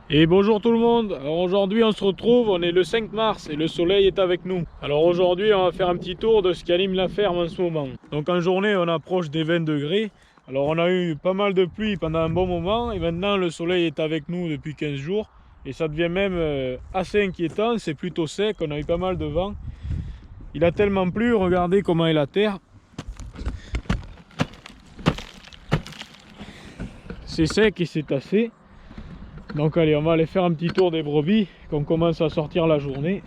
Et bonjour tout le monde. Alors aujourd'hui on se retrouve, on est le 5 mars et le soleil est avec nous. Alors aujourd'hui on va faire un petit tour de ce qui anime la ferme en ce moment. Donc en journée on approche des 20 degrés. Alors on a eu pas mal de pluie pendant un bon moment et maintenant le soleil est avec nous depuis 15 jours. Et ça devient même assez inquiétant, c'est plutôt sec, on a eu pas mal de vent. Il a tellement plu, regardez comment est la terre. C'est sec et c'est tassé. Donc allez, on va aller faire un petit tour des brebis, qu'on commence à sortir la journée.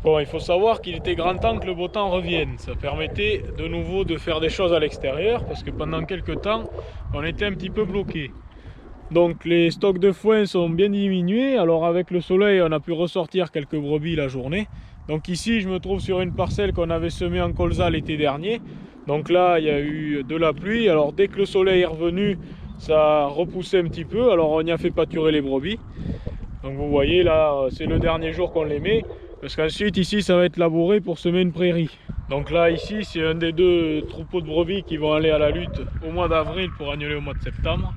Bon, il faut savoir qu'il était grand temps que le beau temps revienne. Ça permettait de nouveau de faire des choses à l'extérieur, parce que pendant quelques temps, on était un petit peu bloqué. Donc les stocks de foin sont bien diminués, alors avec le soleil, on a pu ressortir quelques brebis la journée. Donc ici, je me trouve sur une parcelle qu'on avait semée en colza l'été dernier. Donc là, il y a eu de la pluie, alors dès que le soleil est revenu, ça a repoussé un petit peu, alors on y a fait pâturer les brebis. Donc vous voyez là, c'est le dernier jour qu'on les met, parce qu'ensuite ici ça va être labouré pour semer une prairie. Donc là ici c'est un des deux troupeaux de brebis qui vont aller à la lutte au mois d'avril pour agneler au mois de septembre.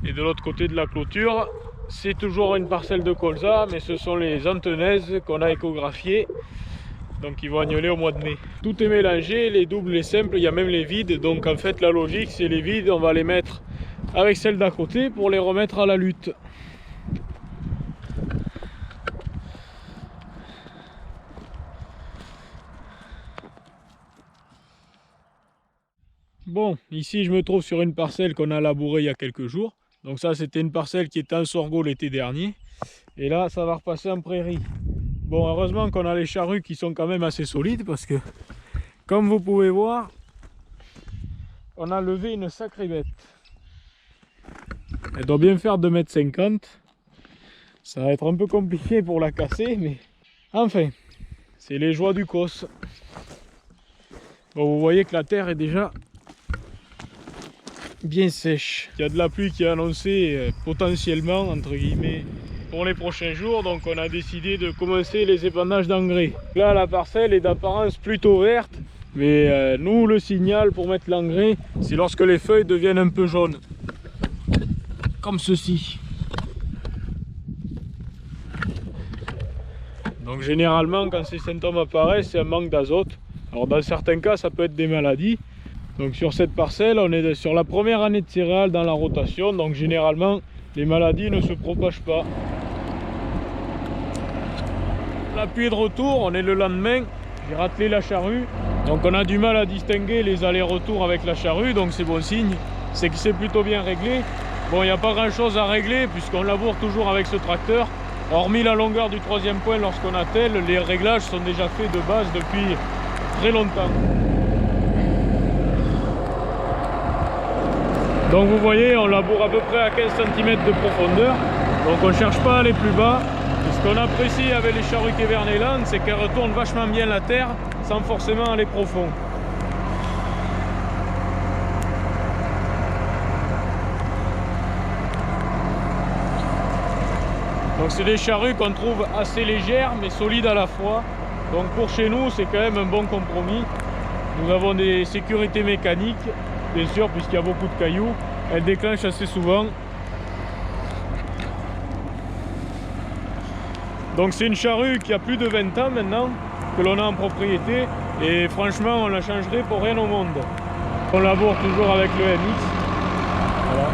Et de l'autre côté de la clôture, c'est toujours une parcelle de colza, mais ce sont les antenaises qu'on a échographiées. Donc ils vont agneler au mois de mai. Tout est mélangé, les doubles, les simples, il y a même les vides. Donc en fait la logique c'est les vides, on va les mettre avec celles d'à côté pour les remettre à la lutte. Bon, ici je me trouve sur une parcelle qu'on a labourée il y a quelques jours. Donc ça c'était une parcelle qui était en sorgho l'été dernier. Et là ça va repasser en prairie. Bon, heureusement qu'on a les charrues qui sont quand même assez solides parce que, comme vous pouvez voir, on a levé une sacrée bête. Elle doit bien faire 2,50 m. Ça va être un peu compliqué pour la casser, mais enfin, c'est les joies du cos. Bon, vous voyez que la terre est déjà bien sèche. Il y a de la pluie qui est annoncée potentiellement, entre guillemets, pour les prochains jours. Donc on a décidé de commencer les épandages d'engrais. Là, la parcelle est d'apparence plutôt verte. Mais nous, le signal pour mettre l'engrais, c'est lorsque les feuilles deviennent un peu jaunes. Comme ceci. Donc généralement, quand ces symptômes apparaissent, c'est un manque d'azote. Alors dans certains cas, ça peut être des maladies. Donc sur cette parcelle, on est sur la première année de céréales dans la rotation. Donc généralement, les maladies ne se propagent pas. La pluie est de retour, on est le lendemain. J'ai ratelé la charrue. Donc on a du mal à distinguer les allers-retours avec la charrue. Donc c'est bon signe, c'est que c'est plutôt bien réglé. Bon, il n'y a pas grand chose à régler puisqu'on laboure toujours avec ce tracteur. Hormis la longueur du troisième point lorsqu'on attelle, les réglages sont déjà faits de base depuis très longtemps. Donc vous voyez, on laboure à peu près à 15 cm de profondeur. Donc on ne cherche pas à aller plus bas. Et ce qu'on apprécie avec les charrues Keverneland, c'est qu'elles retournent vachement bien la terre sans forcément aller profond. Donc c'est des charrues qu'on trouve assez légères mais solides à la fois. Donc pour chez nous c'est quand même un bon compromis. Nous avons des sécurités mécaniques, bien sûr, puisqu'il y a beaucoup de cailloux. Elles déclenchent assez souvent. Donc c'est une charrue qui a plus de 20 ans maintenant, que l'on a en propriété. Et franchement on la changerait pour rien au monde. On laboure toujours avec le MX. Voilà.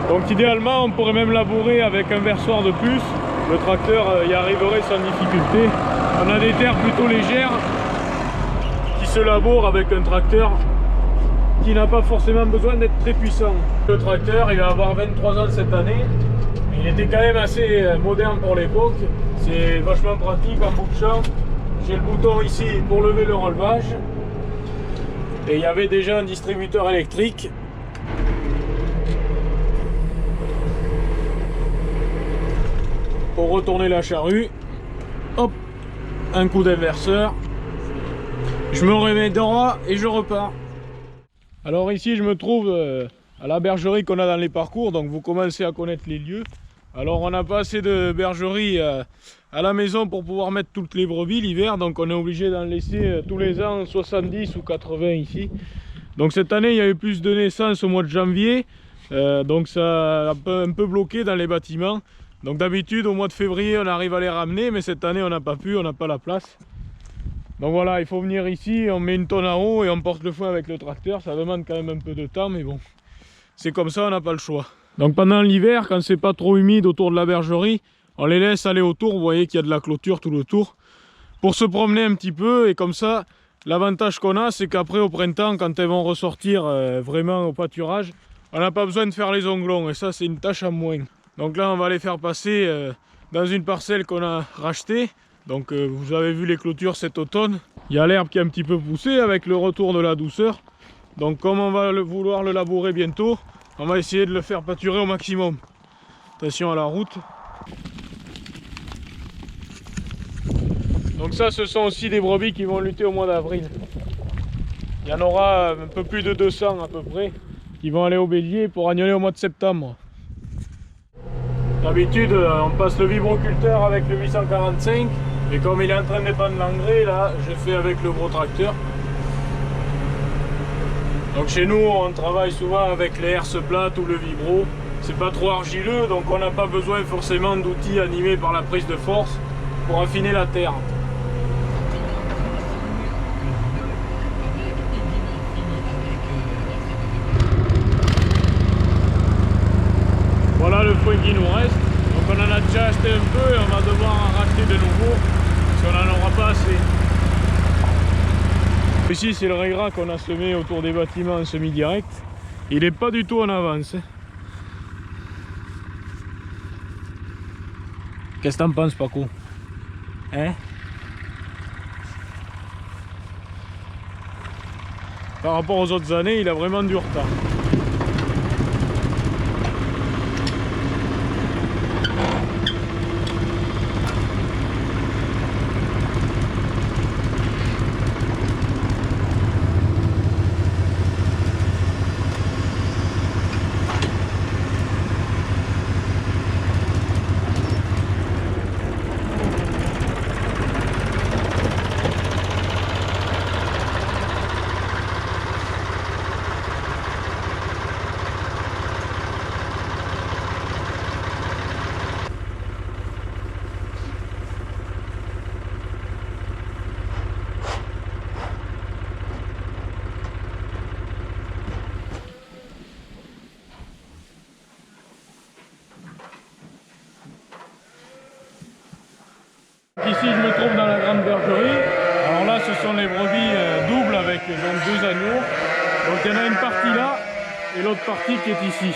Donc idéalement on pourrait même labourer avec un versoir de plus. Le tracteur y arriverait sans difficulté. On a des terres plutôt légères qui se labourent avec un tracteur qui n'a pas forcément besoin d'être très puissant. Le tracteur il va avoir 23 ans cette année. Il était quand même assez moderne pour l'époque. C'est vachement pratique en bout de champ. J'ai le bouton ici pour lever le relevage. Et il y avait déjà un distributeur électrique. Pour retourner la charrue, hop, un coup d'inverseur, je me remets droit et je repars. Alors ici je me trouve à la bergerie qu'on a dans les parcours, donc vous commencez à connaître les lieux. Alors on n'a pas assez de bergerie à la maison pour pouvoir mettre toutes les brebis l'hiver, donc on est obligé d'en laisser tous les ans 70 ou 80 ici. Donc cette année il y a eu plus de naissances au mois de janvier, Donc ça a un peu bloqué dans les bâtiments. Donc d'habitude au mois de février on arrive à les ramener, mais cette année on n'a pas pu, on n'a pas la place. Donc voilà, il faut venir ici, on met une tonne en haut et on porte le foin avec le tracteur. Ça demande quand même un peu de temps, mais bon, c'est comme ça, on n'a pas le choix. Donc pendant l'hiver, quand c'est pas trop humide autour de la bergerie, on les laisse aller autour. Vous voyez qu'il y a de la clôture tout le tour pour se promener un petit peu. Et comme ça, l'avantage qu'on a, c'est qu'après au printemps, quand elles vont ressortir vraiment au pâturage, on n'a pas besoin de faire les onglons. Et ça, c'est une tâche en moins. Donc là, on va les faire passer dans une parcelle qu'on a rachetée. Donc vous avez vu les clôtures cet automne. Il y a l'herbe qui est un petit peu poussée avec le retour de la douceur. Donc comme on va vouloir le labourer bientôt, on va essayer de le faire pâturer au maximum. Attention à la route. Donc ça, ce sont aussi des brebis qui vont lutter au mois d'avril. Il y en aura un peu plus de 200 à peu près qui vont aller au bélier pour agnoler au mois de septembre. D'habitude, on passe le vibroculteur avec le 845. Et comme il est en train de prendre l'engrais, là, je fais avec le gros tracteur. Donc chez nous, on travaille souvent avec les herses plates ou le vibro. C'est pas trop argileux, donc on n'a pas besoin forcément d'outils animés par la prise de force pour affiner la terre. Voilà le foin qui nous reste. Donc on en a déjà acheté un peu et on va devoir en racheter de nouveau parce qu'on n'en aura pas assez. Ici c'est le régras qu'on a semé autour des bâtiments en semi-direct. Il n'est pas du tout en avance. Qu'est-ce que t'en penses, Paco? Hein? Par rapport aux autres années, il a vraiment du retard. Ici je me trouve dans la grande bergerie. Alors là ce sont les brebis doubles avec donc 2 agneaux. Donc il y en a une partie là et l'autre partie qui est ici.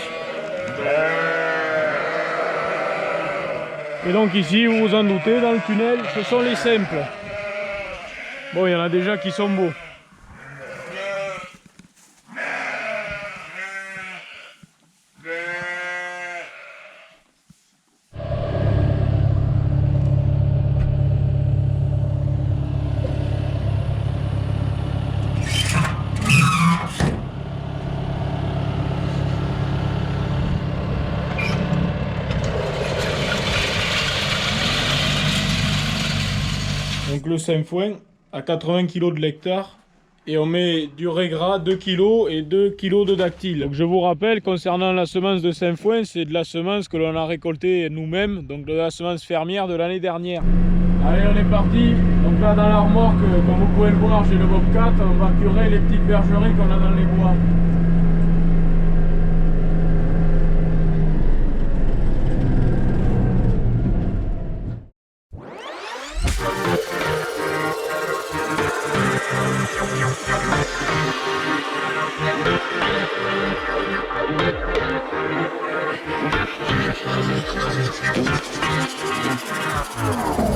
Et donc ici, vous vous en doutez, dans le tunnel, ce sont les simples. Bon, il y en a déjà qui sont beaux. Donc le Saint-Foin à 80 kg de l'hectare et on met du régras 2 kg et 2 kg de dactyle. Donc je vous rappelle, concernant la semence de Saint-Foin, c'est de la semence que l'on a récoltée nous-mêmes, donc de la semence fermière de l'année dernière. Allez, on est parti. Donc là dans la remorque, comme vous pouvez le voir, j'ai le Bobcat, on va curer les petites bergeries qu'on a dans les bois. Thank you.